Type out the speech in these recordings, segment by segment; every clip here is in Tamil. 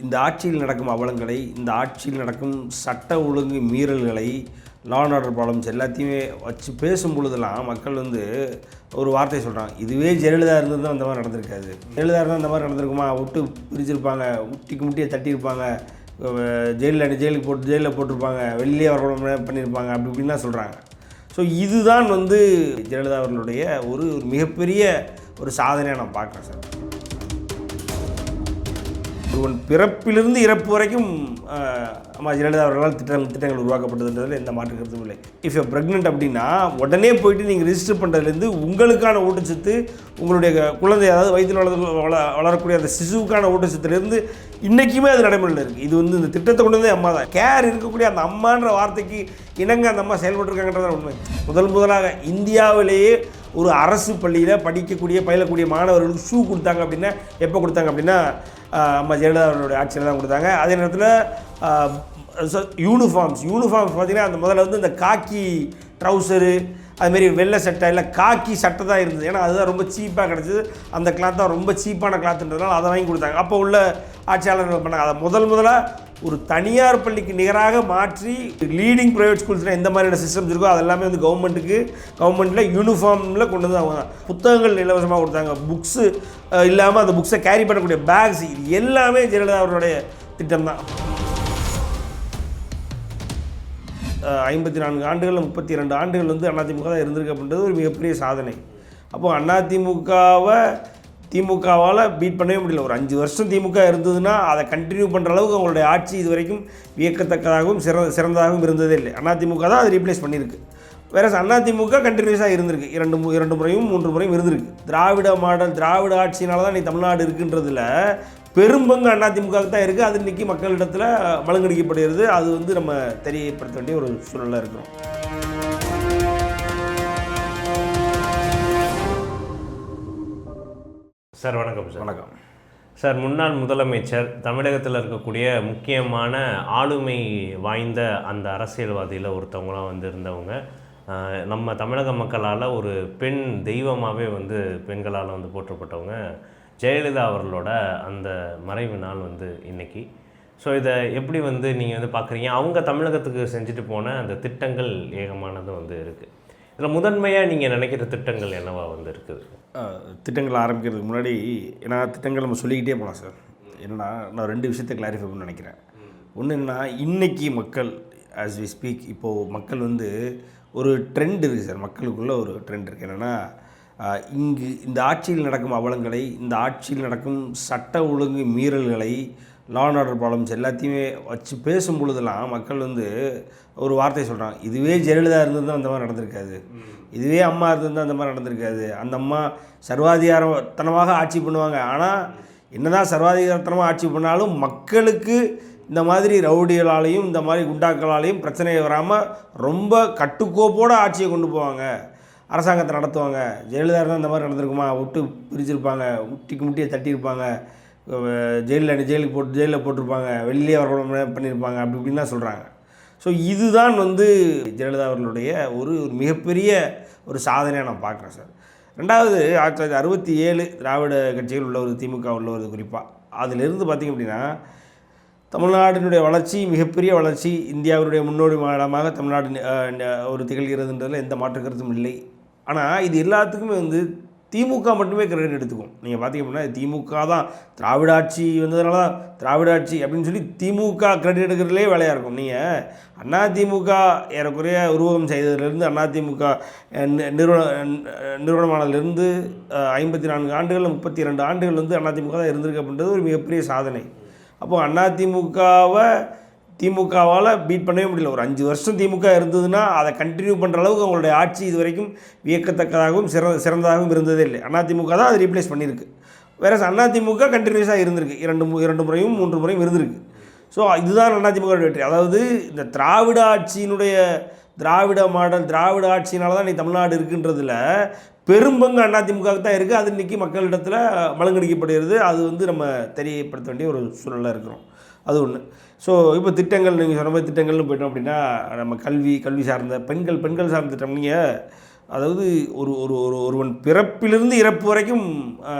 இந்த ஆட்சியில் நடக்கும் அவலங்களை, இந்த ஆட்சியில் நடக்கும் சட்ட ஒழுங்கு மீறல்களை, லா அண்ட் ஆர்டர் ப்ராப்ளம்ஸ் எல்லாத்தையுமே வச்சு பேசும் பொழுதெல்லாம் மக்கள் ஒரு வார்த்தை சொல்கிறாங்க, இதுவே ஜெயலலிதா இருந்தது தான் அந்த மாதிரி நடந்திருக்காது. ஜெயலலிதா இருந்தால் அந்த மாதிரி நடந்திருக்குமா, விட்டு பிரிச்சிருப்பாங்க, முட்டியை தட்டியிருப்பாங்க, ஜெயிலில் போட்டிருப்பாங்க, வெளியே வர பண்ணியிருப்பாங்க, அப்படி இப்படின்லாம் சொல்கிறாங்க. ஸோ இதுதான் ஜெயலலிதா அவர்களுடைய ஒரு மிகப்பெரிய ஒரு சாதனையாக நான் பார்க்குறேன் சார். ஒருவன் பிறப்பிலிருந்து இறப்பு வரைக்கும் ஜெயலலிதா அவர்களால் திட்டங்கள் உருவாக்கப்பட்டதுன்றதில் எந்த மாற்று கருத்தும் இல்லை. இஃப் யூ ப்ரெக்னென்ட் அப்படின்னா உடனே போயிட்டு நீங்கள் ரிஜிஸ்டர் பண்ணுறதுலேருந்து உங்களுக்கான ஊட்டச்சத்து, உங்களுடைய குழந்தை அதாவது வயிற்றில் வளரக்கூடிய அந்த சிசுவுக்கான ஊட்டச்சத்துலேருந்து இன்றைக்குமே அது நடைமுறையில் இருக்குது. இது இந்த திட்டத்தை கொண்டு வந்து அம்மா தான் கேர் இருக்கக்கூடிய அந்த அம்மான்ற வார்த்தைக்கு இணங்க அந்த அம்மா செயல்பட்டுருக்காங்கன்றதான் உண்மை. முதலாக இந்தியாவிலேயே ஒரு அரசு பள்ளியில் பயிலக்கூடிய மாணவர்களுக்கு ஷூ கொடுத்தாங்க அப்படின்னா எப்போ கொடுத்தாங்க அப்படின்னா அம்மா ஜெயலலிதா அவர்களுடைய ஆட்சியில் தான் கொடுத்தாங்க. அதே நேரத்தில் யூனிஃபார்ம்ஸ் பார்த்திங்கன்னா அந்த முதல்ல இந்த காக்கி ட்ரௌசரு அதுமாரி வெள்ளை சட்டை இல்லை காக்கி சட்டை தான் இருந்தது. ஏன்னா அதுதான் ரொம்ப சீப்பாக கிடச்சிது. அந்த கிளாத் தான் ரொம்ப சீப்பான கிளாத்துன்றதுனால அதை வாங்கி கொடுத்தாங்க. அப்போ உள்ள ஆட்சியாளர்கள் பண்ணாங்க. அதை முதலாக ஒரு தனியார் பள்ளிக்கு நிகராக மாற்றி லீடிங் ப்ரைவேட் ஸ்கூல்ஸில் எந்த மாதிரியான சிஸ்டம்ஸ் இருக்கோ அதெல்லாமே கவர்மெண்ட்டில் யூனிஃபார்மில் கொண்டு வந்து அவங்க புத்தகங்கள் இலவசமாக கொடுத்தாங்க. புக்ஸு இல்லாமல் அந்த புக்ஸை கேரி பண்ணக்கூடிய பேக்ஸ், இது எல்லாமே ஜெயலலிதா அவருடைய திட்டம் தான். 54 ஆண்டுகள் 32 ஆண்டுகள் அதிமுக தான் இருந்திருக்கு அப்படின்றது ஒரு மிகப்பெரிய சாதனை. அப்போது திமுகவால் பீட் பண்ணவே முடியல. ஒரு 5 வருஷம் திமுக இருந்ததுன்னா அதை கண்டினியூ பண்ணுற அளவுக்கு அவங்களுடைய ஆட்சி இது வரைக்கும் வியக்கத்தக்கதாகவும் சிறந்ததாகவும் இருந்ததே இல்லை. அதிமுக தான் அதை ரீப்ளேஸ் பண்ணியிருக்கு. வேறு அதிமுக கண்டினியூஸாக இருந்திருக்கு. 2 முறையும் 3 முறையும் இருந்திருக்கு. திராவிட ஆட்சியினால தான் இன்னைக்கு தமிழ்நாடு இருக்குன்றதில் பெரும்பங்கு அதிமுகவுக்கு தான் இருக்குது. அது இன்றைக்கி மக்களிடத்தில் மழுங்கடிக்கப்படுகிறது. அது நம்ம தெரியப்படுத்த வேண்டிய ஒரு சூழலாக இருக்கிறோம். சார் வணக்கம். சார் வணக்கம் சார். முன்னாள் முதலமைச்சர், தமிழகத்தில் இருக்கக்கூடிய முக்கியமான ஆளுமை வாய்ந்த அந்த அரசியல்வாதியில் ஒருத்தவங்களாம் இருந்தவங்க, நம்ம தமிழக மக்களால் ஒரு பெண் தெய்வமாகவே பெண்களால் போற்றப்பட்டவங்க ஜெயலலிதா அவர்களோட அந்த மறைவு நாள் இன்றைக்கி. ஸோ இதை எப்படி நீங்கள் பார்க்குறீங்க? அவங்க தமிழகத்துக்கு செஞ்சுட்டு போன அந்த திட்டங்கள் ஏகமானது இருக்குது. இதில் முதன்மையாக நீங்கள் நினைக்கிற திட்டங்கள் என்னவா இருக்குது? திட்டங்கள் ஆரம்பிக்கிறதுக்கு முன்னாடி ஏன்னா திட்டங்கள் நம்ம சொல்லிக்கிட்டே போகலாம் சார். என்னென்னா நான் 2 விஷயத்தை கிளாரிஃபை பண்ண நினைக்கிறேன். ஒன்று என்னென்னா, இன்றைக்கி மக்கள் ஆஸ் வி ஸ்பீக் இப்போது மக்கள் ஒரு ட்ரெண்ட் இருக்குது சார். மக்களுக்குள்ளே ஒரு ட்ரெண்ட் இருக்குது. என்னென்னா, இந்த ஆட்சியில் நடக்கும் அவலங்களை, இந்த ஆட்சியில் நடக்கும் சட்ட ஒழுங்கு மீறல்களை, லா அண்ட் ஆர்டர் ப்ராப்ளம்ஸ் எல்லாத்தையுமே வச்சு பேசும் பொழுதெல்லாம் மக்கள் ஒரு வார்த்தை சொல்கிறாங்க, இதுவே ஜெயலலிதா இருந்தது தான் அந்த மாதிரி நடந்திருக்காது, இதுவே அம்மா இருந்தது தான் அந்த மாதிரி நடந்திருக்காது. அந்த அம்மா சர்வாதிகாரத்தனமாக ஆட்சி பண்ணுவாங்க. ஆனால் என்னதான் சர்வாதிகாரத்தனமாக ஆட்சி பண்ணாலும் மக்களுக்கு இந்த மாதிரி ரவுடிகளாலையும் இந்த மாதிரி குண்டாக்களாலையும் பிரச்சனை வராமல் ரொம்ப கட்டுக்கோப்போடு ஆட்சியை கொண்டு போவாங்க, அரசாங்கத்தை நடத்துவாங்க. ஜெயலலிதா இருந்தால் இந்த மாதிரி நடந்திருக்குமா, விட்டு பிரிச்சிருப்பாங்க, முட்டியை தட்டியிருப்பாங்க, ஜெயிலில் போட்டிருப்பாங்க, வெளியே வர பண்ணியிருப்பாங்க, அப்படி இப்படின்லாம் சொல்கிறாங்க. ஸோ இதுதான் ஜெயலலிதா அவர்களுடைய ஒரு மிகப்பெரிய ஒரு சாதனையாக நான் பார்க்குறேன் சார். ரெண்டாவது 1967 திராவிட கட்சிகள் உள்ள ஒரு திமுக உள்ள ஒரு குறிப்பாக அதிலிருந்து பார்த்திங்க அப்படின்னா தமிழ்நாட்டினுடைய வளர்ச்சி மிகப்பெரிய வளர்ச்சி, இந்தியாவினுடைய முன்னோடி மாநிலமாக தமிழ்நாடு ஒரு திகழ்கிறதுன்றதில் எந்த மாற்று கருத்தும் இல்லை. ஆனால் இது எல்லாத்துக்குமே திமுக மட்டுமே கிரெடிட் எடுத்துக்கும். நீங்கள் பார்த்திங்க அப்படின்னா திமுக தான் திராவிட ஆட்சி வந்ததுனால தான் திராவிட ஆட்சி அப்படின்னு சொல்லி திமுக கிரெடிட் எடுக்கிறதுலே வேலையாக இருக்கும். நீங்கள் அதிமுக ஏறக்குறைய உருவகம் செய்ததுலேருந்து அதிமுக நிறுவனமானதுலேருந்து 54 ஆண்டுகள் 32 ஆண்டுகள் அதிமுக தான் இருந்திருக்கு அப்படின்றது ஒரு மிகப்பெரிய சாதனை. அப்போது திமுகவால் பீட் பண்ணவே முடியல. ஒரு 5 வருஷம் திமுக இருந்ததுன்னா அதை கண்டினியூ பண்ணுற அளவுக்கு அவங்களுடைய ஆட்சி இது வரைக்கும் வியக்கத்தக்கதாகவும் சிறந்ததாகவும் இருந்ததே இல்லை. அதிமுக தான் அதை ரீப்ளேஸ் பண்ணியிருக்கு. வேறு அதிமுக கண்டினியூஸாக இருந்திருக்கு. 2 முறையும் 3 முறையும் இருந்திருக்கு. ஸோ இதுதான் அதிமுக வெற்றி. அதாவது இந்த திராவிட ஆட்சியினுடைய திராவிட ஆட்சியினால தான் இன்றைக்கி தமிழ்நாடு இருக்குன்றதில் பெரும்பங்கு அதிமுகவுக்கு தான் இருக்குது. அது இன்றைக்கி மக்களிடத்தில் மழுங்கடிக்கப்படுகிறது. அது நம்ம தெரியப்படுத்த வேண்டிய ஒரு சூழலாக இருக்கிறோம். அது ஒன்று. ஸோ இப்போ திட்டங்கள் நீங்கள் சொன்ன மாதிரி திட்டங்கள்னு போயிட்டோம் அப்படின்னா நம்ம கல்வி சார்ந்த பெண்கள் சார்ந்த திட்டம். நீங்கள் அதாவது ஒரு ஒரு ஒரு ஒருவன் பிறப்பிலிருந்து இறப்பு வரைக்கும்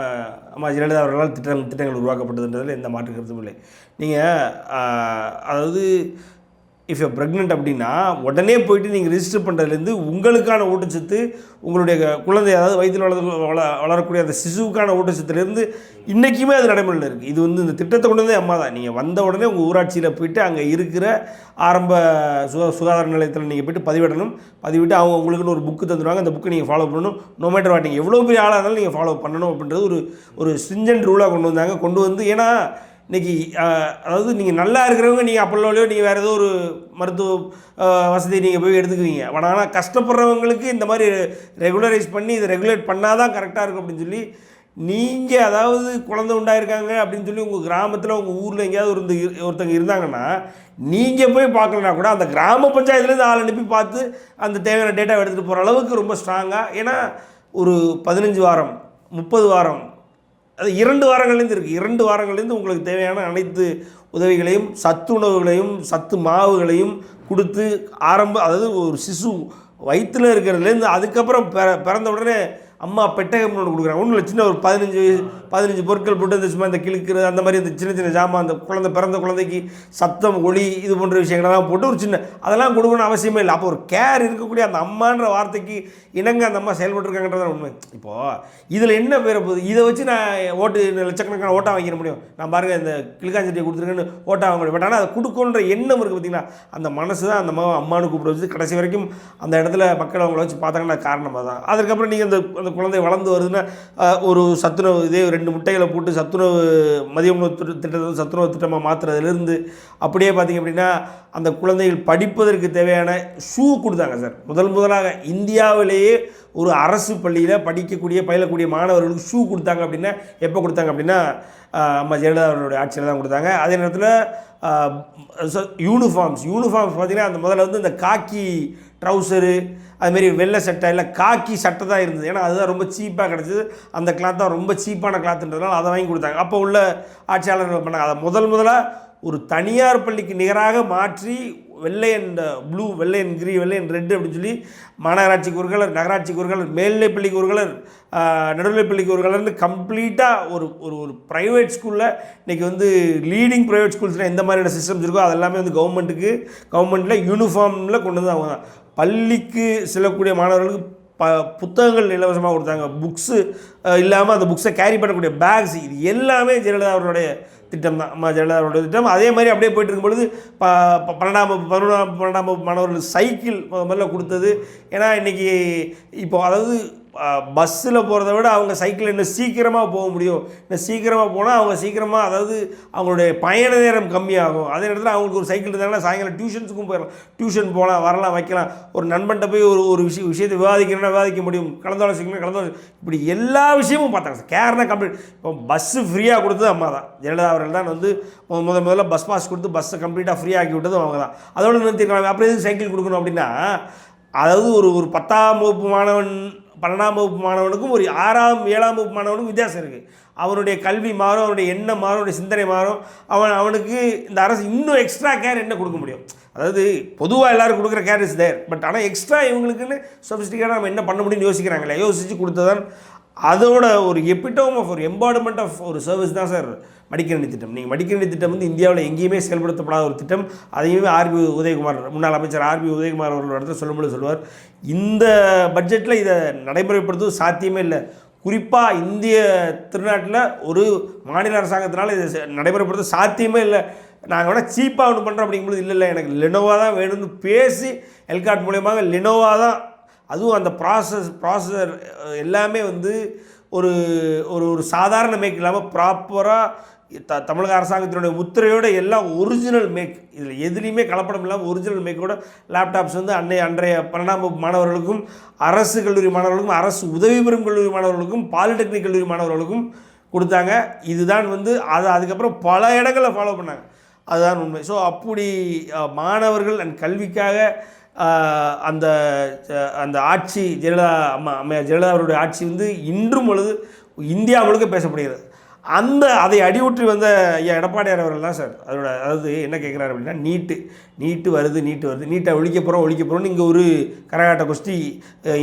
அம்மா ஜெயலலிதா அவர்களால் திட்டங்கள் உருவாக்கப்பட்டதுன்றதில் எந்த மாற்று கருத்தும் இல்லை. நீங்கள் அதாவது இஃப் யூ ப்ரெக்னென்ட் அப்படின்னா உடனே போயிட்டு நீங்கள் ரிஜிஸ்டர் பண்ணுறதுலேருந்து உங்களுக்கான ஊட்டச்சத்து, உங்களுடைய குழந்தை அதாவது வயிற்றில் வளரக்கூடிய அந்த சிசுவுக்கான ஊட்டச்சத்துலேருந்து இன்றைக்குமே அது நடைமுறையில் இருக்குது. இது வந்து இந்த திட்டத்தை கொண்டு வந்து அம்மா தான். நீங்கள் வந்த உடனே உங்கள் ஊராட்சியில் போயிட்டு அங்கே இருக்கிற ஆரம்ப சுகாதார நிலையத்தில் நீங்கள் போய்ட்டு பதிவிட்டு அவங்க உங்களுக்குன்னு ஒரு புக்கு தந்துடுவாங்க. அந்த புக்கை நீங்கள் ஃபாலோ பண்ணணும். நோ மேட்டர் வாட், நீங்கள் எவ்வளோ பெரிய ஆளாக இருந்தாலும் நீங்கள் ஃபாலோ பண்ணணும் அப்படின்றது ஒரு ஸ்ட்ரிஞ்சன்ட் ரூலாக கொண்டு வந்து ஏன்னா இன்றைக்கி அதாவது நீங்கள் நல்லா இருக்கிறவங்க நீங்கள் அப்பல்லோலையோ நீங்கள் வேறு ஏதோ ஒரு மருத்துவ வசதி நீங்கள் போய் எடுத்துக்குவீங்க. ஆனால் கஷ்டப்படுறவங்களுக்கு இந்த மாதிரி ரெகுலரைஸ் பண்ணி இதை ரெகுலேட் பண்ணால் தான் கரெக்டாக இருக்கும் அப்படின்னு சொல்லி நீங்கள் அதாவது குழந்தை உண்டாயிருக்காங்க அப்படின்னு சொல்லி உங்கள் கிராமத்தில் உங்கள் ஊரில் எங்கேயாவது ஒருத்தங்க இருந்தாங்கன்னா நீங்கள் போய் பார்க்கலனா கூட அந்த கிராம பஞ்சாயத்துலேருந்து ஆள் அனுப்பி பார்த்து அந்த தேவையான டேட்டாவை எடுத்துகிட்டு போகிற அளவுக்கு ரொம்ப ஸ்ட்ராங்காக. ஏன்னா ஒரு 15 வாரம் 30 வாரம் அது 2 வாரங்கள்லேருந்து இருக்குது. 2 வாரங்கள்லேருந்து உங்களுக்கு தேவையான அனைத்து உதவிகளையும் சத்துணவுகளையும் சத்து மாவுகளையும் கொடுத்து அதாவது ஒரு சிசு வயிற்றில் இருக்கிறதுலேருந்து அதுக்கப்புறம் பிறந்த உடனே அம்மா பெட்டகம் ஒன்று கொடுக்குறாங்க. ஒன்றும் இல்லை, சின்ன ஒரு 15 பொருட்கள் போட்டு இந்த சும்மா இந்த கிழக்கிறது அந்த மாதிரி இந்த சின்ன ஜாமான் அந்த பிறந்த குழந்தைக்கு சத்தம் ஒளி இது போன்ற விஷயங்கள்லாம் போட்டு ஒரு சின்ன அதெல்லாம் கொடுக்கணும்னு அவசியமே இல்லை. அப்போ ஒரு கேர் இருக்கக்கூடிய அந்த அம்மான்ற வார்த்தைக்கு இணங்க அந்த அம்மா செயல்பட்டுருக்காங்கன்றதான் உண்மை. இப்போது இதில் என்ன பேர போகுது, இதை வச்சு நான் லட்சக்கணக்கான ஓட்டா வாங்கிட முடியும். நான் பாருங்கள் இந்த கிழக்காஞ்சட்டியை கொடுத்துருக்கேன்னு ஓட்டா வாங்க முடியும். பட் ஆனால் அதை கொடுக்கணுன்ற எண்ணம் இருக்குது பார்த்தீங்கன்னா, அந்த மனசு தான் அந்த அம்மானு கூப்பிட வச்சு கடைசி வரைக்கும் அந்த இடத்துல மக்கள் அவங்கள வச்சு பார்த்தாங்கன்னா காரணமாக தான். அதுக்கப்புறம் நீங்கள் அந்த குழந்தை வளர்ந்து வருதுன்னா ஒரு சத்துணவு இதே 2 முட்டைகளை போட்டு சத்துணவு மதிய உணவு திட்டத்தை சத்துணவு திட்டமாக மாற்றுறதுலேருந்து அப்படியே பார்த்திங்க அப்படின்னா அந்த குழந்தைகள் படிப்பதற்கு தேவையான ஷூ கொடுத்தாங்க சார். முதலாக இந்தியாவிலேயே ஒரு அரசு பள்ளியில் பயிலக்கூடிய மாணவர்களுக்கு ஷூ கொடுத்தாங்க. அப்படின்னா எப்போ கொடுத்தாங்க அப்படின்னா அம்மா ஜெயலலிதா அவர்களுடைய ஆட்சியில் தான் கொடுத்தாங்க. அதே நேரத்தில் யூனிஃபார்ம்ஸ் பார்த்திங்கன்னா அந்த முதல்ல வந்து இந்த காக்கி ட்ரௌசரு அதுமாரி வெள்ளை சட்டை இல்லை காக்கி சட்டை தான் இருந்தது. ஏன்னா அதுதான் ரொம்ப சீப்பாக கிடச்சிது. அந்த கிளாத் தான் ரொம்ப சீப்பான கிளாத்துன்றதுனால அதை வாங்கி கொடுத்தாங்க. அப்போ உள்ள ஆட்சியாளர்கள் பண்ணாங்க. அதை முதலாக ஒரு தனியார் பள்ளிக்கு நிகராக மாற்றி வெள்ளை அண்ட் ப்ளூ, வெள்ளை அண்ட் கிரீன், வெள்ளை அண்ட் ரெட்டு அப்படின்னு சொல்லி மாநகராட்சிக்கு ஒரு கலர், நகராட்சிக்கு ஒரு கலர், மேல்நிலைப்பள்ளிக்கு ஒரு கலர், நடுநிலைப்பள்ளிக்கு ஒரு கலர்னு கம்ப்ளீட்டாக ஒரு ஒரு ப்ரைவேட் ஸ்கூலில் இன்றைக்கி வந்து லீடிங் ப்ரைவேட் ஸ்கூல்ஸில் எந்த மாதிரியான சிஸ்டம்ஸ் இருக்கோ அதெல்லாமே வந்து கவர்மெண்ட்டில் யூனிஃபார்மில் கொண்டு வந்து அவங்க தான். பள்ளிக்கு செல்லக்கூடிய மாணவர்களுக்கு புத்தகங்கள் இலவசமாக கொடுத்தாங்க. புக்ஸு இல்லாமல் அந்த புக்ஸை கேரி பண்ணக்கூடிய பேக்ஸ், இது எல்லாமே ஜெயலலிதா அவர்களுடைய திட்டம் தான். அம்மா ஜெயலலிதா அவருடைய திட்டம். அதே மாதிரி அப்படியே போய்ட்டு இருக்கும்பொழுது 12ஆம் வகுப்பு மாணவர்களுக்கு சைக்கிள் முதல்ல கொடுத்தது. ஏன்னா இன்றைக்கி இப்போது அதாவது பஸ்ஸில் போகிறத விட அவங்க சைக்கிள் இன்னும் சீக்கிரமாக போக முடியும். இன்னும் சீக்கிரமாக போனால் அவங்க சீக்கிரமாக அதாவது அவங்களுடைய பயண நேரம் கம்மியாகும். அதே நேரத்தில் அவங்களுக்கு ஒரு சைக்கிள் இருந்தாங்கன்னா சாயங்காலம் டியூஷன்ஸுக்கும் போயிடலாம். டியூஷன் போகலாம், வரலாம், வைக்கலாம். ஒரு நண்பன்கிட்ட போய் ஒரு விஷயத்தை விவாதிக்க முடியும். கலந்தாலோசிக்கணும். இப்படி எல்லா விஷயமும் பார்த்தாங்க சார். கேர்னா கம்ப்ளீட். இப்போ பஸ்ஸு ஃப்ரீயாக கொடுத்தது அம்மா தான். ஜெயலலிதா அவர்கள் தான் வந்து முதல்ல பஸ் பாஸ் கொடுத்து பஸ்ஸை கம்ப்ளீட்டாக ஃப்ரீ ஆக்கி விட்டதும் அவங்க தான். அதோடு நிறுத்திருக்கலாம். அப்புறம் எதுக்கு சைக்கிள் கொடுக்கணும் அப்படின்னா, அதாவது ஒரு 10ஆம் வகுப்பு மாணவன் 12ஆம் வகுப்பு மாணவனுக்கும் ஒரு 6ஆம் 7ஆம் வகுப்பு மாணவனுக்கும் வித்தியாசம் இருக்குது. அவனுடைய கல்வி மாறும், அவனுடைய எண்ணம் மாறும், அவனுடைய சிந்தனை மாறும். அவனுக்கு இந்த அரசு இன்னும் எக்ஸ்ட்ரா கேர் என்ன கொடுக்க முடியும்? அதாவது பொதுவாக எல்லோரும் கொடுக்குற கேர் இஸ் தேர். பட் ஆனால் எக்ஸ்ட்ரா இவங்களுக்குன்னு சொபிஸ்டிக்காக நம்ம என்ன பண்ண முடியும்னு யோசிக்கிறாங்களே, யோசித்து கொடுத்ததான் அதோட ஒரு எபிட்டோம் ஆஃப் ஒரு எம்பாடிமெண்ட் ஆஃப் ஒரு சர்வீஸ் தான் சார் மடிக்கணினி திட்டம். நீங்கள் மடிக்கணினி திட்டம் வந்து இந்தியாவில் எங்கேயுமே செயல்படுத்தப்படாத ஒரு திட்டம். அதையுமே ஆர்பி உதயகுமார், முன்னாள் அமைச்சர் ஆர்பி உதயகுமார் அவர்கள் இடத்துல சொல்லும்போது சொல்லுவார், இந்த பட்ஜெட்டில் இதை நடைமுறைப்படுத்துவது சாத்தியமே இல்லை. குறிப்பாக இந்திய திருநாட்டில் ஒரு மாநில அரசாங்கத்தினால் இதை நடைமுறைப்படுத்த சாத்தியமே இல்லை. நாங்கள் வேணால் சீப்பாக ஒன்று பண்ணுறோம் அப்படிங்கும்போது இல்லை எனக்கு லெனோவா தான் வேணும்னு பேசி எல்காட் மூலியமாக லெனோவா தான், அதுவும் அந்த ப்ராசஸர் எல்லாமே வந்து ஒரு ஒரு சாதாரண மேக் இல்லாமல் ப்ராப்பராக தமிழக அரசாங்கத்தினுடைய முத்திரையோடு எல்லாம் ஒரிஜினல் மேக், இதில் எதுலேயுமே கலப்படம் இல்லாமல் ஒரிஜினல் மேக்கோட லேப்டாப்ஸ் வந்து அன்றைய 12ஆம் வகுப்பு மாணவர்களுக்கும் அரசு கல்லூரி மாணவர்களுக்கும் அரசு உதவி பெறும் கல்லூரி மாணவர்களுக்கும் பாலிடெக்னிக் கல்லூரி மாணவர்களுக்கும் கொடுத்தாங்க. இதுதான் வந்து அதுக்கப்புறம் பல இடங்களில் ஃபாலோ பண்ணாங்க. அதுதான் உண்மை. ஸோ அப்படி மாணவர்கள் அண்ட் கல்விக்காக அந்த அந்த ஆட்சி ஜெயலலிதா அம்மையார் ஜெயலலிதா அவருடைய ஆட்சி வந்து இன்றும் பொழுது இந்தியா முழுக்க பேசப்படுகிறது. அதை அடிவுற்றி வந்த ஐயா எடப்பாடியார் அவர்கள் தான் சார் அதாவது என்ன கேட்குறாரு அப்படின்னா நீட்டு வருது நீட்டை ஒழிக்க போகிறோம்னு இங்கே ஒரு கரகாட்ட குஸ்தி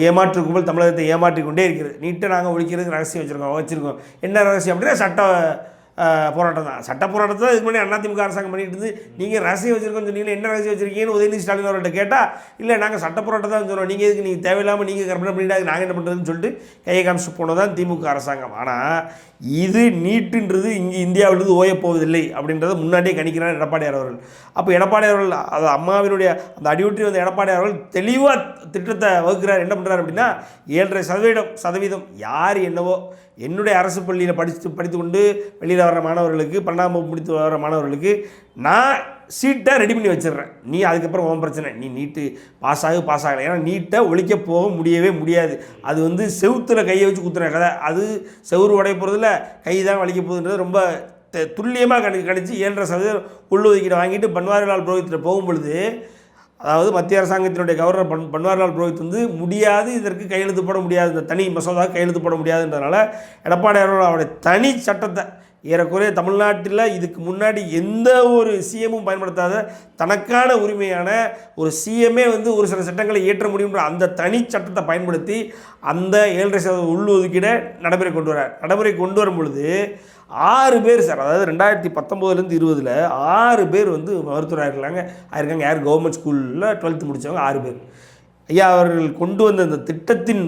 ஏமாற்று கும்பல் தமிழகத்தை ஏமாற்றி கொண்டே இருக்கிறது. நீட்டை நாங்கள் ஒழிக்கிறதுக்கு ரகசியம் வச்சுருக்கோம். என்ன ரகசியம் அப்படின்னா போராட்டம் தான். சட்ட போராட்டத்தை இதுக்கு முன்னாடி அதிமுக அரசாங்கம் பண்ணிட்டு இருந்து நீங்கள் ரகசியம் வச்சுருக்கோன்னு சொன்னீங்கன்னா என்ன ரகசியம் வச்சுருக்கீங்கன்னு உதயநிதி ஸ்டாலின் அவர்கிட்ட கேட்டால் இல்லை நாங்கள் சட்ட போராட்டம் தான் சொன்னோம், நீங்கள் தேவையில்லாமல் நீங்கள் கற்பனை பண்ணிட்டு நாங்கள் என்ன பண்ணுறதுன்னு சொல்லிட்டு கையை காமிச்சு போனதான் திமுக அரசாங்கம். ஆனால் இது நீட்டுன்றது இங்கே இந்தியாவிலிருந்து ஓயப்போவதில்லை அப்படின்றத முன்னாடியே கணிக்கிறார் எடப்பாடியார் அவர்கள். அப்போ எடப்பாடியார் அவர்கள் அது அம்மாவினுடைய அந்த அடியுற்றி வந்த எடப்பாடியார் அவர்கள் தெளிவாக திட்டத்தை வகுக்கிறார். என்ன பண்ணுறாரு அப்படின்னா 7.5% யார் என்னவோ என்னுடைய அரசு பள்ளியில் படித்து கொண்டு வெளியில் வர்ற மாணவர்களுக்கு 12ஆம் வகுப்பு முடித்து வர்ற மாணவர்களுக்கு நான் சீட்டை ரெடி பண்ணி வச்சிடுறேன், நீ அதுக்கப்புறம் உன் பிரச்சனை, நீ நீட்டு பாஸ் ஆகலை. ஏன்னா நீட்டை ஒழிக்க போக முடியவே முடியாது. அது செவுத்தில் கையை வச்சு குத்துற கதை. அது செவுறு உடைய போகிறதுல கை தான் வலிக்க போகுதுன்றது ரொம்ப துல்லியமாக கணிச்சு 7.5% உள்ளொதுக்கீடு வாங்கிட்டு பன்வாரிலால் புரோஹித்திட்ட போகும்பொழுது, அதாவது மத்திய அரசாங்கத்தினுடைய கவர்னர் பன்வாரிலால் புரோஹித் முடியாது, இதற்கு கையெழுத்து போட முடியாது, இந்த தனி மசோதா கையெழுத்து போட முடியாதுன்றதுனால எடப்பாடி அவருடைய தனி சட்டத்தை ஏறக்குறைய தமிழ்நாட்டில் இதுக்கு முன்னாடி எந்த ஒரு சிஎம்மும் பயன்படுத்தாத தனக்கான உரிமையான ஒரு சிஎம்ஏ ஒரு சில சட்டங்களை இயற்ற முடியுன்ற அந்த தனி சட்டத்தை பயன்படுத்தி அந்த 7.5% உள்ளொதுக்கீடை நடைமுறை கொண்டு வரும் பொழுது 6 பேர் சார், அதாவது 2019 20 6 பேர் மருத்துவராக ஆயிருக்காங்க. யார்? கவர்மெண்ட் ஸ்கூலில் 12th முடித்தவங்க 6 பேர். ஐயா அவர்கள் கொண்டு வந்த அந்த திட்டத்தின்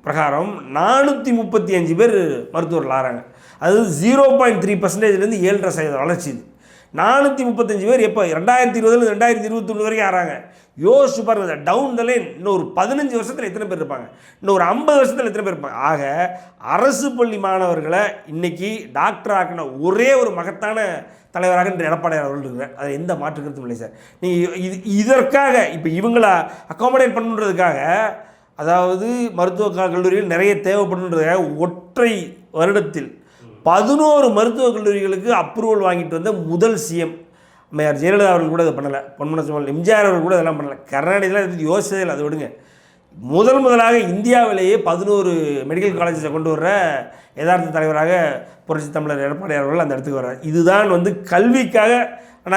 பிரகாரம் 435 பேர் மருத்துவர்கள் ஆகிறாங்க. அது 0.3%லேருந்து 7.5% வளர்ச்சி. இது 435 பேர் எப்போ 2020 2021 வரைக்கும் ஆகிறாங்க. யோசிச்சு பாருங்க, டவுன் த லைன் இன்னொரு 15 வருஷத்தில் எத்தனை பேர் இருப்பாங்க, இன்னொரு 50 வருஷத்தில் எத்தனை பேர் இருப்பாங்க. ஆக அரசு பள்ளி மாணவர்களை இன்னைக்கு டாக்டர் ஆக்கின ஒரே ஒரு மகத்தான தலைவராக இன்று எடப்பாடியார் அவர்கள் இருக்கிறார். அது எந்த மாற்று கருத்தும் இல்லை சார். நீங்கள் இதற்காக இப்போ இவங்களை அக்காமடேட் பண்ணுன்றதுக்காக, அதாவது மருத்துவக் கல்லூரிகள் நிறைய தேவைப்படுன்றதுக்காக ஒற்றை வருடத்தில் 11 மருத்துவக் கல்லூரிகளுக்கு அப்ரூவல் வாங்கிட்டு வந்த முதல் சிஎம் அம்மையார் ஜெயலலிதா அவர்கள் கூட இதை பண்ணலை. பொன்முனச்செம்மல் எம்ஜிஆர் அவர்கள் கூட இதெல்லாம் பண்ணலை. கருணாநிதிலாம் இதை யோசிச்சதே இல்லை. அதை விடுங்க. முதலாக இந்தியாவிலேயே 11 மெடிக்கல் காலேஜஸை கொண்டு வர்ற யதார்த்த தலைவராக புரட்சி தமிழர் எடப்பாடியார் அவர்கள் அந்த இடத்துக்கு வர்றார். இதுதான் கல்விக்காக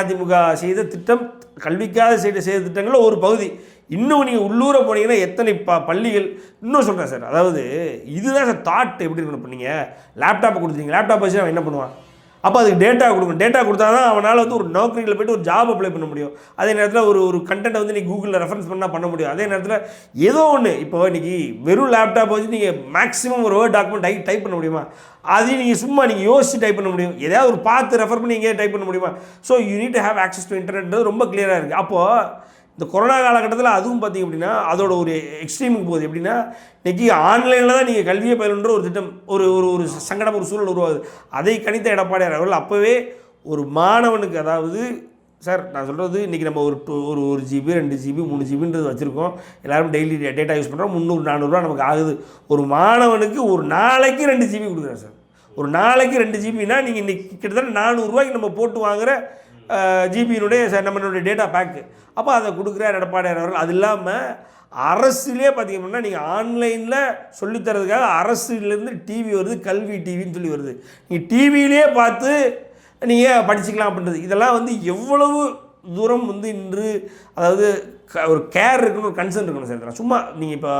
அதிமுக செய்த திட்டம். கல்விக்காக செய்த திட்டங்களில் ஒரு பகுதி. இன்னும் நீங்கள் உள்ளூர போனீங்கன்னா எத்தனை பள்ளிகள் இன்னும் சொல்கிறேன் சார். அதாவது இதுதான் சார் தாட் எப்படி இருக்கணும். இப்போ நீங்கள் லேப்டாப்பை கொடுத்துட்டீங்க, லேப்டாப் வச்சு அவன் என்ன பண்ணுவான்? அப்போ அதுக்கு டேட்டா கொடுக்கணும். டேட்டா கொடுத்தா தான் அவனால் ஒரு நோக்கரியில் போய்ட்டு ஒரு ஜாப் அப்ளை பண்ண முடியும். அதே நேரத்தில் ஒரு கண்டென்ட்டை நீ கூகுளில் ரெஃபரன்ஸ் பண்ண முடியும். அதே நேரத்தில் ஏதோ ஒன்று இப்போ இன்றைக்கி வெறும் லேப்டாப் வச்சு நீங்கள் மேக்ஸிமம் ஒரு வேர்ட் டாக்குமெண்ட் டைப் பண்ண முடியுமா? அதையும் நீங்கள் சும்மா யோசிச்சு டைப் பண்ண முடியும். ஏதாவது ஒரு பார்த்து ரெஃபர் பண்ணி எங்கேயா டைப் பண்ண முடியுமா? So you need to have access to internet ரொம்ப கிளியராக இருக்குது. அப்போது இந்த கொரோனா காலகட்டத்தில் அதுவும் பார்த்திங்க அப்படின்னா அதோட ஒரு எக்ஸ்ட்ரீமுக்கு போகுது. எப்படின்னா இன்றைக்கி ஆன்லைனில் தான் நீங்கள் கல்வியை பயிலுன்ற ஒரு திட்டம் ஒரு ஒரு சங்கடம் ஒரு சூழல் உருவாகுது. அதை கணித்த எடப்பாடியார் அவர்கள் அப்போவே ஒரு மாணவனுக்கு, அதாவது சார் நான் சொல்கிறது இன்றைக்கி நம்ம ஒரு 1 GB 2 GB 3 GBன்றது வச்சுருக்கோம். எல்லோரும் டெய்லி டேட்டா யூஸ் பண்ணுறோம். 300-400 நமக்கு ஆகுது. ஒரு மாணவனுக்கு ஒரு நாளைக்கு 2 GB கொடுக்குறேன் சார். ஒரு நாளைக்கு 2 GBனா நீங்கள் இன்றைக்கி கிட்டத்தட்ட 400 ரூபாய்க்கு நம்ம போட்டு வாங்குகிற ஜிபியினுடைய நம்மளுடைய டேட்டா பேக்கு. அப்போ அதை கொடுக்குறார் எடப்பாடியார் அவர்கள். அது இல்லாமல் அரசுலேயே பார்த்திங்க அப்படின்னா நீங்கள் ஆன்லைனில் சொல்லித்தரதுக்காக அரசுலேருந்து டிவி வருது, கல்வி டிவின்னு சொல்லி வருது. நீங்கள் டிவியிலே பார்த்து நீங்கள் படிச்சுக்கலாம் அப்படின்றது. இதெல்லாம் எவ்வளவு தூரம் இன்று அதாவது ஒரு கேர் இருக்கணும், ஒரு கன்சர்ன் இருக்கணும் சார். சும்மா நீங்கள் இப்போ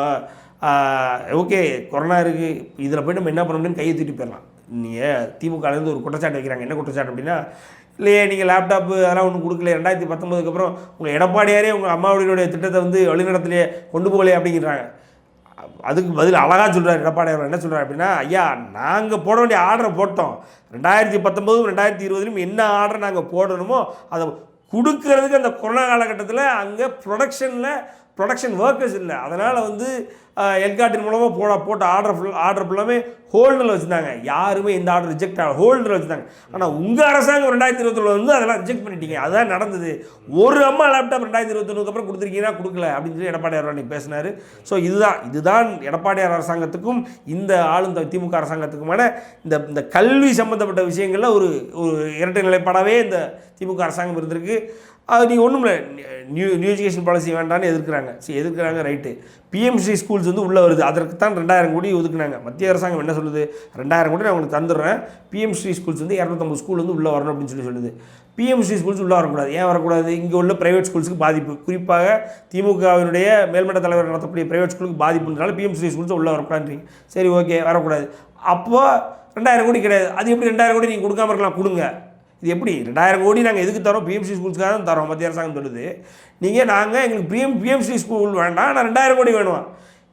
ஓகே கொரோனா இருக்குது, இதில் போய்ட்டு நம்ம என்ன பண்ண முடியும்னு கையை தூட்டி போயிடலாம். நீங்கள் திமுகலேருந்து ஒரு குற்றச்சாட்டு வைக்கிறாங்க. என்ன குற்றச்சாட்டு அப்படின்னா, இல்லையே நீங்கள் லேப்டாப்பு அதெல்லாம் ஒன்றும் கொடுக்கல, 2019 அப்புறம் உங்கள் எடப்பாடியாரே உங்கள் அம்மாவுடைய திட்டத்தை வழிநடத்திலே கொண்டு போகலையே அப்படிங்கிறாங்க. அதுக்கு பதில் அழகாக சொல்கிறார் எடப்பாடியார். என்ன சொல்கிறார் அப்படின்னா, ஐயா நாங்கள் போட வேண்டிய ஆர்டரை போட்டோம். 2019 2020 என்ன ஆர்டரை நாங்கள் போடணுமோ அதை கொடுக்கறதுக்கு அந்த கொரோனா காலகட்டத்தில் அங்கே ப்ரொடக்ஷன் ஒர்க்கர்ஸ் இல்லை. அதனால் எல்காட்டின் மூலமாக போட்ட ஆர்டர் ஃபுல்லாமே ஹோல்டில் வச்சுருந்தாங்க. யாருமே இந்த ஆர்டர் ரிஜெக்ட் ஆகல, ஹோல்டில் வச்சுருந்தாங்க. ஆனால் உங்கள் அரசாங்கம் 2021 அதெல்லாம் ரிஜெக்ட் பண்ணிட்டீங்க. அதுதான் நடந்தது. ஒரு அம்மா லேப்டாப் 2021 அப்புறம் கொடுத்துருக்கீங்கன்னா கொடுக்கல அப்படின்னு சொல்லி எடப்பாடியார் அன்றைக்கி பேசினார். ஸோ இதுதான் எடப்பாடியார் அரசாங்கத்துக்கும் இந்த ஆளும் திமுக அரசாங்கத்துக்குமான இந்த கல்வி சம்மந்தப்பட்ட விஷயங்களில் ஒரு இரட்டை நிலைப்பாடாகவே இந்த திமுக அரசாங்கம் இருந்திருக்கு. அது நீங்கள் ஒன்றும் இல்லை, நியூ எஜுகேஷன் பாலிசி வேண்டான்னு எதிர்க்கிறாங்க. சரி, எதிர்க்கிறாங்க, ரைட்டு. பிஎம்சி ஸ்கூல்ஸ் வந்து உள்ளே வருது, அதற்கு தான் 2000 கோடி ஒதுக்குனாங்க. மத்திய அரசாங்கம் என்ன சொல்லுது, 2000 கோடி நான் உங்களுக்கு தந்துடுறேன், பிஎம்சி ஸ்கூல்ஸ் வந்து 250 ஸ்கூல் வந்து உள்ளே வரணும் அப்படின்னு சொல்லுது. பிஎம்சி ஸ்கூல்ஸ் உள்ளே வரக்கூடாது. ஏன் வரக்கூடாது? இங்கே உள்ள ப்ரைவேட் ஸ்கூல்ஸுக்கு பாதிப்பு, குறிப்பாக திமுகவினுடைய மேல்மட்ட தலைவர் நடத்தக்கூடிய ப்ரைவேட் ஸ்கூலுக்கு பாதிப்புன்றனால பிஎம்சி ஸ்கூல்ஸ் உள்ளே வரக்கூடாதுன்றீங்க. சரி, ஓகே, வரக்கூடாது. அப்போ 2000 கோடி கிடையாது. அது எப்படி 2000 கோடி நீங்கள் கொடுக்காம இருக்கலாம்? கொடுங்க. இது எப்படி 2000 கோடி நாங்கள் எதுக்கு தரோம்? பிஎம்சி ஸ்கூல்ஸ்க்காக தான் தரோம், மத்திய அரசாங்கம் சொல்லுது. நாங்கள் எங்களுக்கு பிஎம்சி ஸ்கூல் வேண்டாம், நான் 2000 கோடி வேணும்.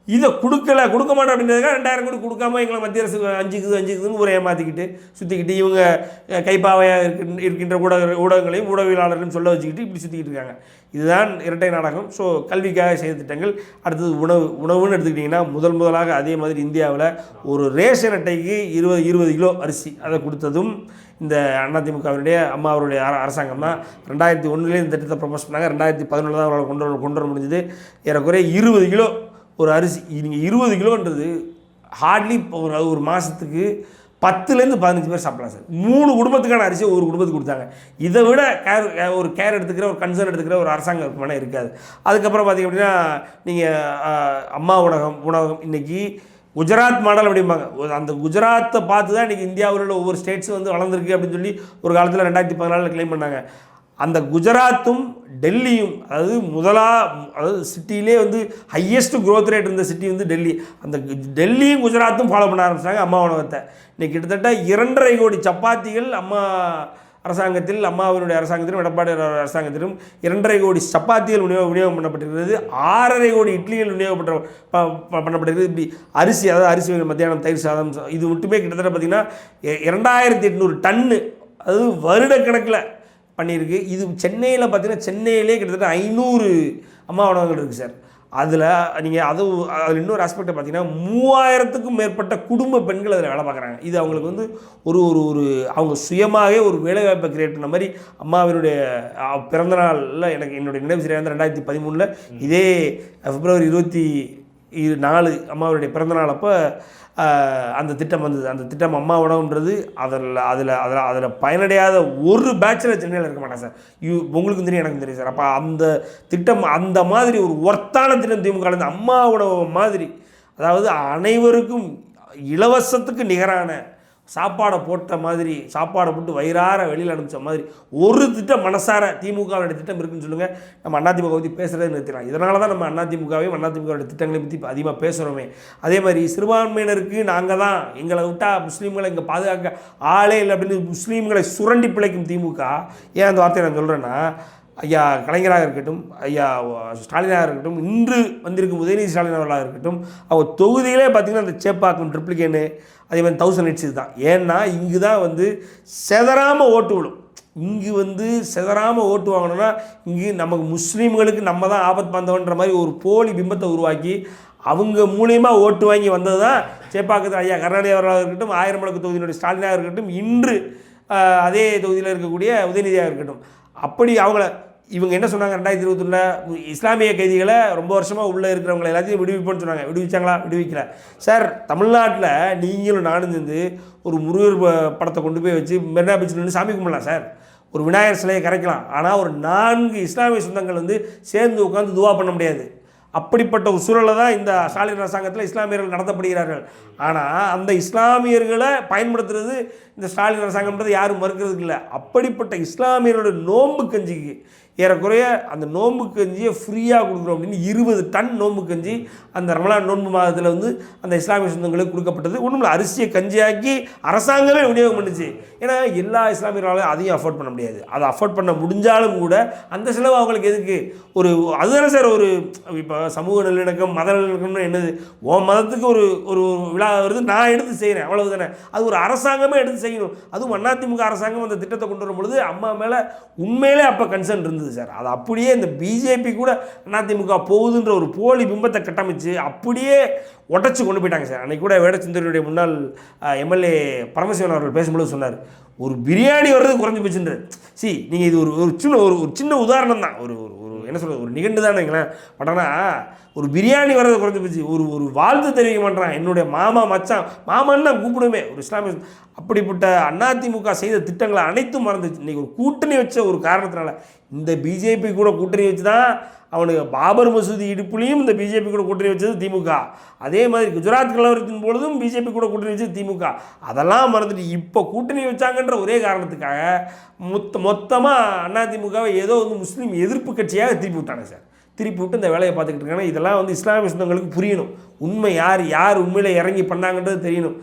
இதை கொடுக்க மாட்டோம் அப்படின்றதுக்காக 2000 கோடி கொடுக்காம எங்களை மத்திய அரசு அஞ்சுக்குதுன்னு ஒரு ஏமாற்றிக்கிட்டு சுற்றிக்கிட்டு இவங்க கைப்பாவையாக இருக்கின்ற ஊடகங்களையும் ஊடகவியலாளர்களையும் சொல்ல வச்சுக்கிட்டு இப்படி சுற்றிக்கிட்டு இருக்காங்க. இதுதான் இரட்டை நாடகம். ஸோ கல்விக்காக செய்த திட்டங்கள். அடுத்தது உணவுன்னு எடுத்துக்கிட்டிங்கன்னா முதலாக அதே மாதிரி இந்தியாவில் ஒரு ரேஷன் அட்டைக்கு 20 கிலோ அரிசி அதை கொடுத்ததும் இந்த அதிமுகவினுடைய அம்மாவருடைய அரசாங்கம் தான். 2001 இந்த திட்டத்தை ப்ரொபோஸ் பண்ணாங்க. 2011 தான் அவரால் கொண்டு வர முடிஞ்சது. ஏறக்குறைய 20 கிலோ ஒரு அரிசி. நீங்கள் 20 கிலோன்றது ஹார்ட்லி ஒரு மாதத்துக்கு 10லேருந்து 15 பேர் சாப்பிடலாம் சார். 3 குடும்பத்துக்கான அரிசியை ஒரு குடும்பத்துக்கு கொடுத்தாங்க. இதை விட கேர் எடுத்துக்கிற ஒரு கன்சர்ன் எடுத்துக்கிற ஒரு அரசாங்கம் வேணால் இருக்காது. அதுக்கப்புறம் பார்த்திங்க அப்படின்னா நீங்கள் அம்மா உணவகம் இன்றைக்கி குஜராத் மாடல் அப்படிம்பாங்க. அந்த குஜராத்தை பார்த்து தான் இன்றைக்கி இந்தியாவில் உள்ள ஒவ்வொரு ஸ்டேட்ஸும் வந்து வளர்ந்துருக்கு அப்படின்னு சொல்லி ஒரு காலத்தில் 2014 கிளைம் பண்ணாங்க. அந்த குஜராத்தும் டெல்லியும், அதாவது சிட்டியிலே வந்து ஹையஸ்ட் க்ரோத் ரேட் இருந்த சிட்டி வந்து டெல்லி. அந்த டெல்லியும் குஜராத்தும் ஃபாலோ பண்ண ஆரம்பிச்சாங்க அம்மா உணவகத்தை. இன்றைக்கி கிட்டத்தட்ட 2.5 கோடி சப்பாத்திகள் அம்மாவினுடைய அரசாங்கத்திலும் எடப்பாடி அரசாங்கத்திலும் 2.5 கோடி சப்பாத்திகள் விநியோகம் பண்ணப்பட்டிருக்கிறது. 6.5 கோடி இட்லிகள் பண்ணப்பட்டிருக்கிறது. இப்படி அரிசி, அதாவது அரிசி மத்தியானம் தயிர் சாதம், இது மட்டுமே கிட்டத்தட்ட பார்த்திங்கன்னா 2800 டன்னு, அது வருடக்கணக்கில் பண்ணியிருக்கு. இது சென்னையில் பார்த்திங்கன்னா சென்னையிலே கிட்டத்தட்ட 500 அம்மா உணவகங்கள் இருக்குது சார். அதில் நீங்கள் அதில் இன்னொரு ஆஸ்பெக்டை பார்த்தீங்கன்னா 3000க்கும் மேற்பட்ட குடும்ப பெண்கள் அதில் வேலை பார்க்குறாங்க. இது அவங்களுக்கு வந்து ஒரு அவங்க சுயமாகவே ஒரு வேலைவாய்ப்பை கிரியேட் பண்ண மாதிரி. அம்மாவினுடைய பிறந்தநாளில் என்னுடைய நினைவு சரியாக 2013 இதே February 24 அம்மாவுடைய பிறந்தநாள் அப்போ அந்த திட்டம் வந்தது. அந்த திட்டம் அம்மா உணவுன்றது அதில் பயனடையாத ஒரு பேட்சில் சென்னையில் இருக்க மாட்டேன் சார். உங்களுக்கும் தெரியும், எனக்கும் தெரியும் சார். அப்போ அந்த திட்டம் அந்த மாதிரி ஒரு ஒர்த்தான திட்டம் திமுக இந்த அம்மா உணவு மாதிரி, அதாவது அனைவருக்கும் இலவசத்துக்கு நிகரான சாப்பாடை போட்ட மாதிரி, சாப்பாடை போட்டு வயிறார வெளியில் அனுப்பிச்ச மாதிரி ஒரு திட்டம் மனசார திமுகவுடைய திட்டம் இருக்குன்னு சொல்லுங்கள். நம்ம அதிமுக பற்றி பேசுகிறதே நிறுத்திடலாம். இதனால தான் நம்ம அதிமுகவையும் அதிமுகவுடைய திட்டங்களை பற்றி அதிகமாக பேசுகிறோமே. அதே மாதிரி சிறுபான்மையினருக்கு நாங்கள் தான், எங்களை விட்டால் முஸ்லீம்களை இங்கே பாதுகாக்க ஆளே இல்லை அப்படின்னு முஸ்லீம்களை சுரண்டி பிழைக்கும் திமுக. ஏன் அந்த வார்த்தையை நான் சொல்கிறேன்னா, ஐயா கலைஞராக இருக்கட்டும், ஐயா ஸ்டாலினாக இருக்கட்டும், இன்று வந்திருக்கும் உதயநிதி ஸ்டாலின் அவர்களாக இருக்கட்டும், அவங்க தொகுதியிலே பார்த்திங்கன்னா அந்த சேப்பாக்கம் ட்ரிப்ளிகேனு அதே மாதிரி 1000 ஹெட்ஸ் தான். ஏன்னா இங்கு தான் வந்து செதறாமல் ஓட்டு விடும். இங்கு வந்து செதறாமல் ஓட்டு வாங்கணும்னா இங்கு நமக்கு முஸ்லீம்களுக்கு நம்ம தான் ஆபத் பாந்தவன்ற மாதிரி ஒரு போலி பிம்பத்தை உருவாக்கி அவங்க மூலியமாக ஓட்டு வாங்கி வந்தது தான் சேப்பாக்கத்தில் ஐயா கருணாநிதி அவர்களாக இருக்கட்டும், 1000 விளக்கு தொகுதியினுடைய ஸ்டாலினாக இருக்கட்டும், இன்று அதே தொகுதியில் இருக்கக்கூடிய உதயநிதியாக இருக்கட்டும். அப்படி இவங்க என்ன சொன்னாங்க, 2021 இஸ்லாமிய கைதிகளை ரொம்ப வருஷமாக உள்ளே இருக்கிறவங்களை எல்லாத்தையும் விடுவிப்போன்னு சொன்னாங்க. விடுவிச்சாங்களா? விடுவிக்கல சார். தமிழ்நாட்டில் நீங்களும் நானும் சேர்ந்து ஒரு முருகர் படத்தை கொண்டு போய் வச்சு மெரினா பீச்சில் நின்று சாமி கும்பிடலாம் சார். ஒரு விநாயகர் சிலையை கரைக்கலாம். ஆனால் ஒரு 4 இஸ்லாமிய சொந்தங்கள் வந்து சேர்ந்து உட்காந்து துவா பண்ண முடியாது. அப்படிப்பட்ட ஒரு சூழலை தான் இந்த ஸ்டாலின் அரசாங்கத்தில் இஸ்லாமியர்கள் நடத்தப்படுகிறார்கள். ஆனால் அந்த இஸ்லாமியர்களை பயன்படுத்துறது இந்த ஸ்டாலின் அரசாங்கம்ன்றது யாரும் மறுக்கிறதுக்கு இல்லை. அப்படிப்பட்ட இஸ்லாமியர்களோட நோன்பு கஞ்சிக்கு ஏறக்குறைய அந்த நோன்பு கஞ்சியை ஃப்ரீயாக கொடுக்குறோம் அப்படின்னு 20 டன் நோன்பு கஞ்சி அந்த ரமலான் நோன்பு மாதத்தில் வந்து அந்த இஸ்லாமிய சொந்தங்களுக்கு கொடுக்கப்பட்டது. ஒன்றும் அரிசியை கஞ்சியாக்கி அரசாங்கமே விநியோகம் பண்ணுச்சு. ஏன்னா எல்லா இஸ்லாமியர்களாலும் அதையும் அஃபோர்ட் பண்ண முடியாது. அதை அஃபோர்ட் பண்ண முடிஞ்சாலும் கூட அந்த செலவு அவங்களுக்கு எதுக்கு? அதுதானே சார் ஒரு இப்போ சமூக நல்லிணக்கம், மத நல்லிணக்கம்னு என்னது? மதத்துக்கு ஒரு விழா வருது, நான் எடுத்து செய்கிறேன், அவ்வளவு தானே. அது ஒரு அரசாங்கமே எடுத்து செய்யணும். அதுவும் அதிமுக அரசாங்கம் அந்த திட்டத்தை கொண்டு வரும் பொழுது அம்மா மேலே உண்மையிலே அப்போ கன்சர்ன் இருந்தது சார். அது அப்படியே இந்த பிஜேபி கூட அதிமுக போகுதுன்ற ஒரு போலி பிம்பத்தை கட்டமைச்சு அப்படியே உடச்சி கொண்டு போயிட்டாங்க சார். அன்றைக்கி கூட வேடச்சந்திரனுடைய முன்னாள் எம்எல்ஏ பரமசிவன் அவர்கள் பேசும்பொழுது சொன்னார், ஒரு பிரியாணி வர்றது குறைஞ்சி போச்சுன்றது. நீங்கள் இது ஒரு சின்ன உதாரணம் தான், ஒரு என்ன சொல்கிறது, ஒரு நிகழ்ந்து தான் வைங்களேன். பட் ஆனால் ஒரு பிரியாணி வர்றது குறைஞ்சி போச்சு. ஒரு வாழ்த்து தெரிவிக்க மாட்டேறான், என்னுடைய மாமா மச்சான், மாமான்னு நான் கூப்பிடுமே ஒரு இஸ்லாமிய. அப்படிப்பட்ட அதிமுக செய்த திட்டங்களை அனைத்தும் மறந்துச்சு. இன்றைக்கி ஒரு கூட்டணி வச்ச ஒரு காரணத்தினால இந்த பிஜேபி கூட கூட்டணி வச்சு தான் அவனுக்கு பாபர் மசூதி இடுப்புலையும் இந்த பிஜேபி கூட கூட்டணி வச்சது திமுக. அதே மாதிரி குஜராத் கலவரத்தின் பொழுதும் பிஜேபி கூட கூட்டணி வச்சது திமுக. அதெல்லாம் மறந்துட்டு இப்போ கூட்டணி வச்சாங்கன்ற ஒரே காரணத்துக்காக மொத்தமாக அதிமுகவை ஏதோ வந்து முஸ்லீம் எதிர்ப்பு கட்சியாக திருப்பி விட்டாங்க சார். திருப்பி விட்டு இந்த வேலையை பார்த்துக்கிட்டு இருக்காங்க. இதெல்லாம் வந்து இஸ்லாமிய சொந்தங்களுக்கு புரியணும். உண்மை யார் உண்மையில் இறங்கி பண்ணாங்கன்றது தெரியணும்.